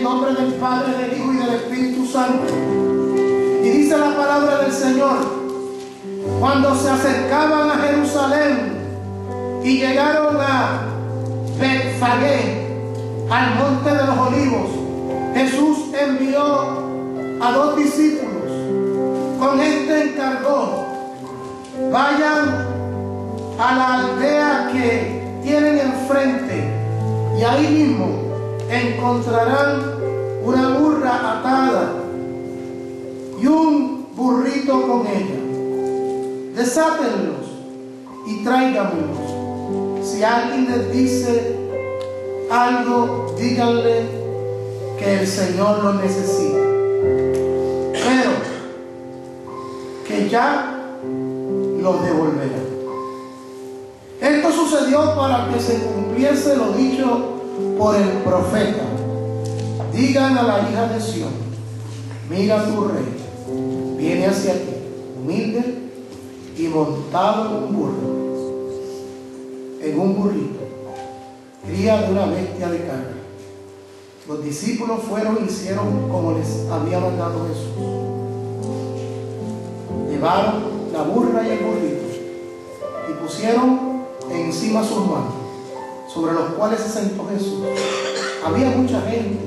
nombre del Padre, del Hijo y del Espíritu Santo. Y dice la palabra del Señor: cuando se acercaban a Jerusalén y llegaron a Betfagé, al monte de los olivos, Jesús envió a 2 discípulos. Con este encargó: vayan a la aldea que tienen enfrente, y ahí mismo encontrarán una burra atada y un burrito con ella. Desátenlos y tráiganmelos. Si alguien les dice algo, díganle que el Señor lo necesita, pero que ya los devolverá. Esto sucedió para que se cumpliese lo dicho por el profeta: digan a la hija de Sión, mira, tu rey viene hacia ti, humilde y montado en un burro, en un burrito, cría de una bestia de carga. Los discípulos fueron y hicieron como les había mandado Jesús. Llevaron la burra y el burrito y pusieron encima sus manos, sobre los cuales se sentó Jesús. Había mucha gente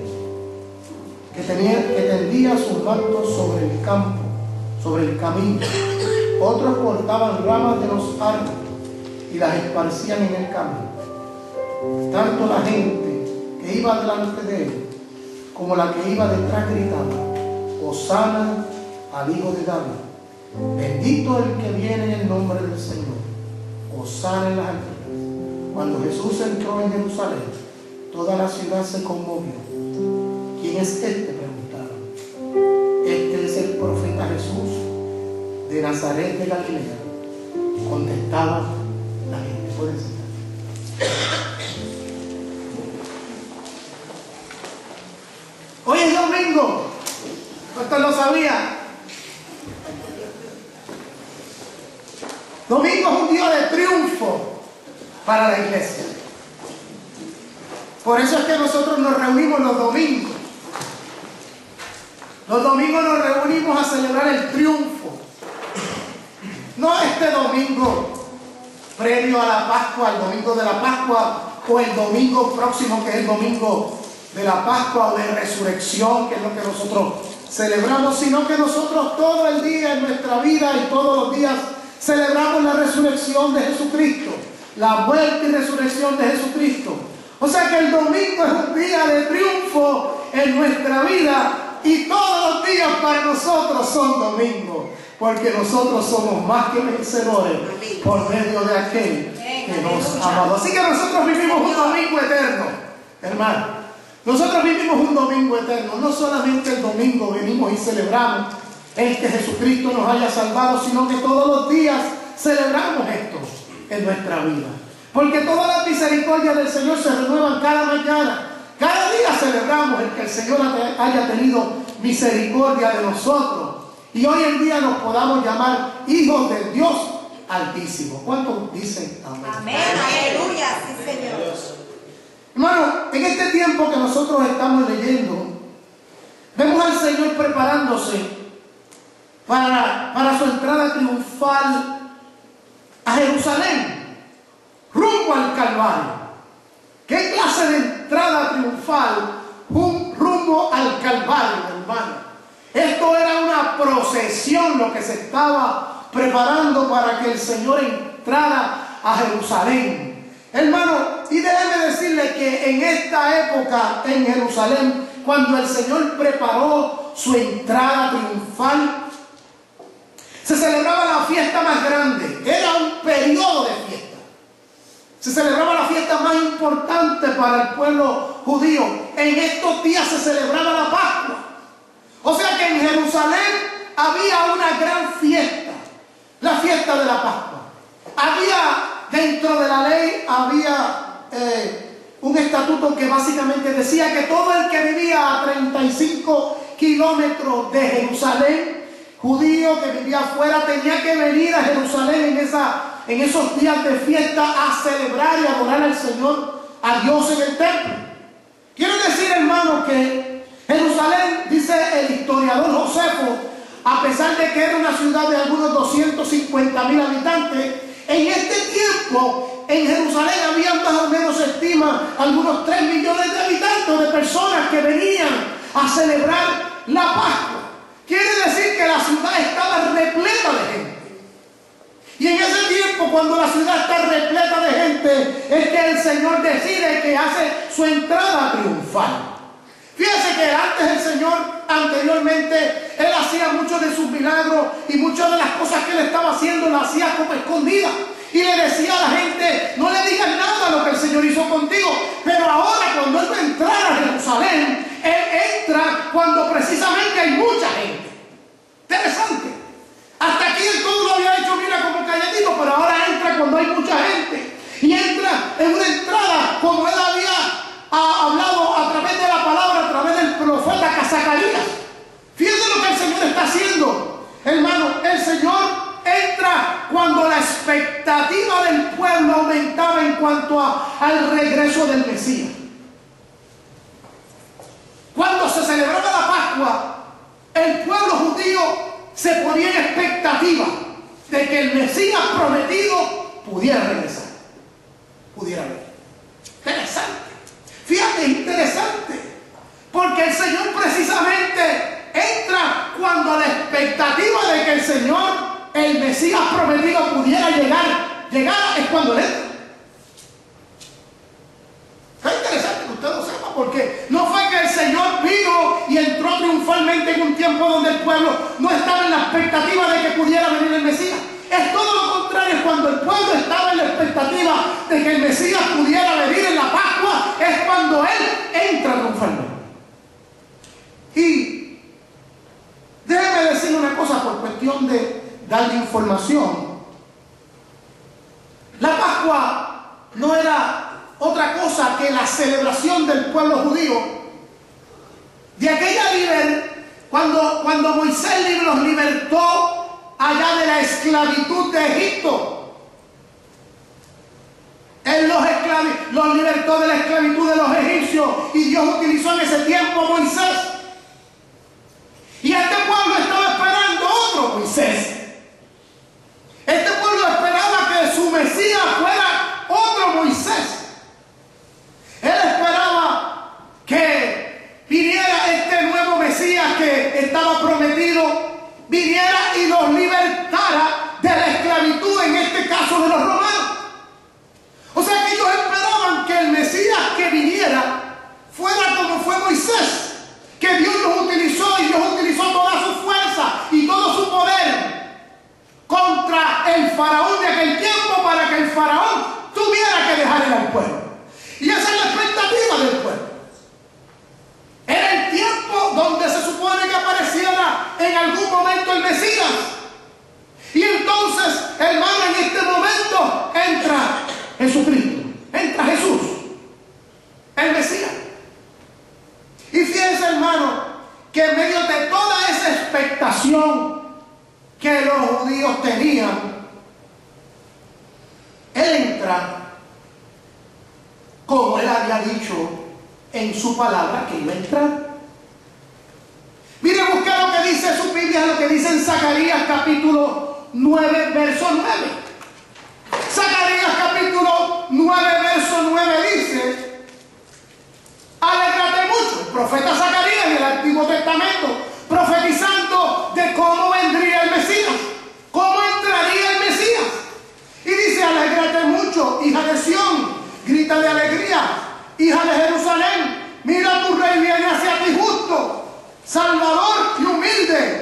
que tendía sus mantos sobre el campo, sobre el camino. Otros cortaban ramas de los árboles y las esparcían en el camino. Tanto la gente que iba delante de él como la que iba detrás gritaba: Hosana al Hijo de David, bendito el que viene en el nombre del Señor, Hosana en las alturas. Cuando Jesús entró en Jerusalén, toda la ciudad se conmovió. ¿Quién es este?, preguntaron. Este es el profeta Jesús de Nazaret de Galilea, contestaba la gente. Pueden sentar. Hoy es domingo. ¿Usted lo sabía? Domingo es un día de triunfo para la iglesia. Por eso es que nosotros nos reunimos los domingos. Los domingos nos reunimos a celebrar el triunfo. No este domingo previo a la Pascua, el domingo de la Pascua, o el domingo próximo, que es el domingo de la Pascua o de resurrección, que es lo que nosotros celebramos, sino que nosotros todo el día en nuestra vida y todos los días celebramos la resurrección de Jesucristo, la muerte y resurrección de Jesucristo. O sea que el domingo es un día de triunfo en nuestra vida, y todos los días para nosotros son domingos, porque nosotros somos más que vencedores por medio de aquel que nos ha amado. Así que nosotros vivimos un domingo eterno, hermano. Nosotros vivimos un domingo eterno. No solamente el domingo venimos y celebramos el que Jesucristo nos haya salvado, sino que todos los días celebramos esto en nuestra vida, porque todas las misericordias del Señor se renuevan cada mañana. Cada día celebramos el que el Señor haya tenido misericordia de nosotros, y hoy en día nos podamos llamar hijos del Dios Altísimo. ¿Cuántos dicen amén? Amén, aleluya, sí, Señor. Hermano, en este tiempo que nosotros estamos leyendo, vemos al Señor preparándose para su entrada triunfal a Jerusalén, rumbo al Calvario. ¿Qué clase de entrada triunfal? Rumbo al Calvario, hermano. Esto era una procesión, lo que se estaba preparando para que el Señor entrara a Jerusalén. Hermano, y déjeme decirle que en esta época en Jerusalén, cuando el Señor preparó su entrada triunfal, se celebraba la fiesta más grande. Era un periodo de fiesta. Se celebraba la fiesta más importante para el pueblo judío. En estos días se celebraba la Pascua. O sea que en Jerusalén había una gran fiesta, la fiesta de la Pascua. Había, dentro de la ley, había un estatuto que básicamente decía que todo el que vivía a 35 kilómetros de Jerusalén, judío que vivía afuera, tenía que venir a Jerusalén en esos días de fiesta a celebrar y adorar al Señor, a Dios en el templo. Quiero decir, hermano, que Jerusalén, dice el historiador Josefo, a pesar de que era una ciudad de algunos 250,000 habitantes, en este tiempo en Jerusalén había más o menos, se estima, algunos 3 millones de habitantes, de personas que venían a celebrar la Pascua. Quiere decir que la ciudad estaba repleta de gente. Y en ese tiempo, cuando la ciudad está repleta de gente, es que el Señor decide que hace su entrada triunfal. Fíjense que antes el Señor, anteriormente, Él hacía muchos de sus milagros y muchas de las cosas que Él estaba haciendo las hacía como escondidas. Y le decía a la gente, no le digas nada a lo que el Señor hizo contigo. Pero ahora, cuando Él va a entrar a Jerusalén, Él entra cuando precisamente hay mucha gente. Interesante. Hasta aquí Él todo lo había hecho, mira, como calladito, pero ahora entra cuando hay mucha gente. Y entra en una entrada como Él había hablado a través de la palabra, a través del profeta Zacarías. Fíjense lo que el Señor está haciendo, hermano. El Señor entra cuando la expectativa del pueblo aumentaba en cuanto al regreso del Mesías. Cuando se celebraba la Pascua, el pueblo judío se ponía en expectativa de que el Mesías prometido pudiera regresar, pudiera venir. Interesante. Fíjate, interesante, porque el Señor precisamente entra cuando la expectativa de que el Señor, el Mesías prometido, pudiera llegar es cuando Él entra. Está interesante que usted lo sepa, porque no fue que el Señor vino y entró triunfalmente en un tiempo donde el pueblo no estaba en la expectativa de que pudiera venir el Mesías. Es todo lo contrario. Cuando el pueblo estaba en la expectativa de que el Mesías pudiera venir en la Pascua, es cuando Él entra triunfalmente. Y déjeme decirle una cosa por cuestión de darle información. La Pascua no era otra cosa que la celebración del pueblo judío de aquella cuando Moisés los libertó allá de la esclavitud de Egipto. Él los libertó de la esclavitud de los egipcios, y Dios utilizó en ese tiempo a Moisés. Y este pueblo estaba esperando otro Moisés. Este pueblo esperaba que su Mesías fuera otro Moisés. Él esperaba que viniera este nuevo Mesías que estaba prometido, viniera y los libertara de la esclavitud, en este caso de los romanos. O sea que ellos esperaban que el Mesías que viniera fuera como fue Moisés, que Dios los utilizó, y Dios utilizó toda su fuerza y todo su poder contra el faraón de aquel tiempo, para que el faraón tuviera que dejar ir al pueblo. Y esa es la expectativa del pueblo. Era el tiempo donde se supone que apareciera en algún momento el Mesías. Y entonces, hermano, en este momento entra Jesucristo, entra Jesús, el Mesías. Y fíjense, hermano, que en medio de toda esa expectación que los judíos tenían, Él entra como Él había dicho en su palabra que iba a entrar. Mire, busca lo que dice su Biblia, lo que dice en Zacarías capítulo 9, verso 9. Zacarías capítulo 9, verso 9 dice: alégrate mucho. El profeta Zacarías en el Antiguo Testamento, profetizando de cómo vendría el Mesías, cómo entraría el Mesías. Y dice: alégrate mucho, hija de Sión, grita de alegría, hija de Jerusalén, mira, tu rey viene hacia ti justo, salvador y humilde,